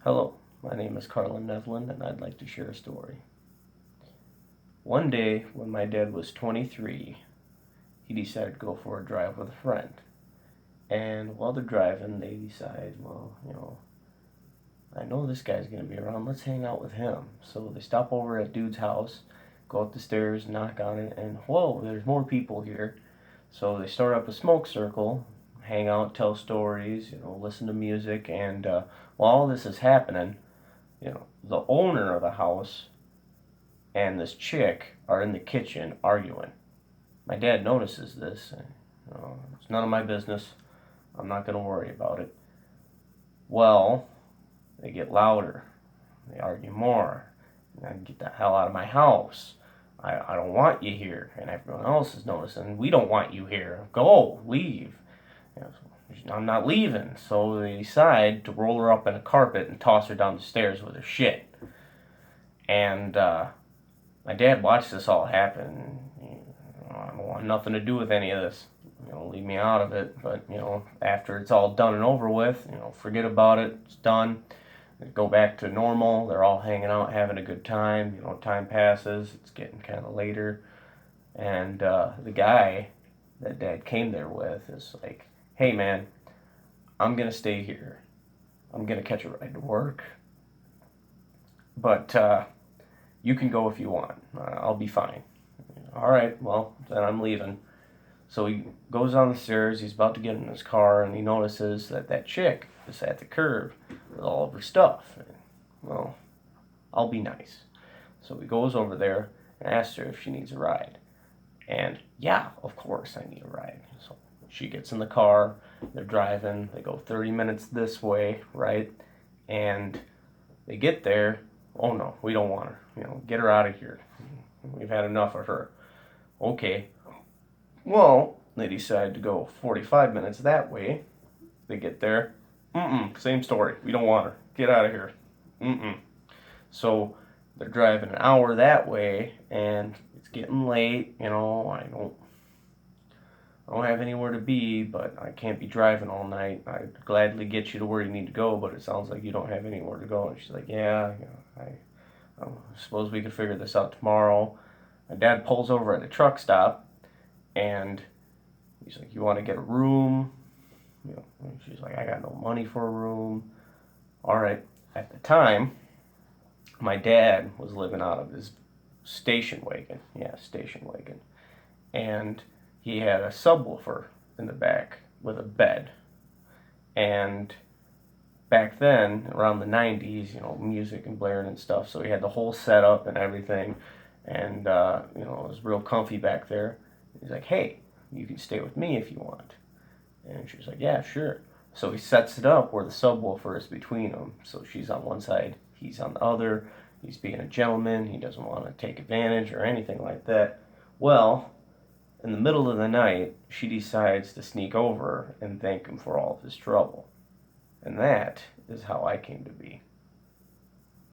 Hello, my name is Carlin Nevlin, and I'd like to share a story. One day, when my dad was 23, he decided to go for a drive with a friend. And while they're driving, they decide, I know this guy's going to be around, let's hang out with him. So they stop over at dude's house, go up the stairs, knock on it, and whoa, there's more people here. So they start up a smoke circle, hang out, tell stories, listen to music, and while all this is happening, the owner of the house and this chick are in the kitchen arguing. My dad notices this. And, it's none of my business. I'm not going to worry about it. Well, they get louder. They argue more. And I get the hell out of my house. I don't want you here. And everyone else is noticing, we don't want you here. Go, leave. I'm not leaving. So they decide to roll her up in a carpet and toss her down the stairs with her shit. And my dad watched this all happen. I don't want nothing to do with any of this. Leave me out of it. But, after it's all done and over with, forget about it. It's done. Go back to normal. They're all hanging out, having a good time. Time passes. It's getting kind of later. And the guy that Dad came there with is like, hey, man, I'm going to stay here. I'm going to catch a ride to work. But you can go if you want. I'll be fine. All right, well, then I'm leaving. So he goes down the stairs. He's about to get in his car, and he notices that chick is at the curb with all of her stuff. And, well, I'll be nice. So he goes over there and asks her if she needs a ride. And, yeah, of course I need a ride. So she gets in the car. They're driving. They go 30 minutes this way, right? And they get there. Oh, no, we don't want her. Get her out of here. We've had enough of her. Okay. Well, they decide to go 45 minutes that way. They get there. Same story. We don't want her. Get out of here. So they're driving an hour that way, and it's getting late. I don't have anywhere to be, but I can't be driving all night. I'd gladly get you to where you need to go, but it sounds like you don't have anywhere to go. And she's like, yeah, I suppose we could figure this out tomorrow. My dad pulls over at a truck stop, and he's like, you want to get a room? And she's like, I got no money for a room. All right. At the time, my dad was living out of his station wagon. Yeah, station wagon. And he had a subwoofer in the back with a bed. And back then, around the 90s, music and blaring and stuff, so he had the whole setup and everything. And, it was real comfy back there. He's like, hey, you can stay with me if you want. And she was like, yeah, sure. So he sets it up where the subwoofer is between them. So she's on one side, he's on the other. He's being a gentleman. He doesn't want to take advantage or anything like that. Well, in the middle of the night, she decides to sneak over and thank him for all of his trouble. And that is how I came to be.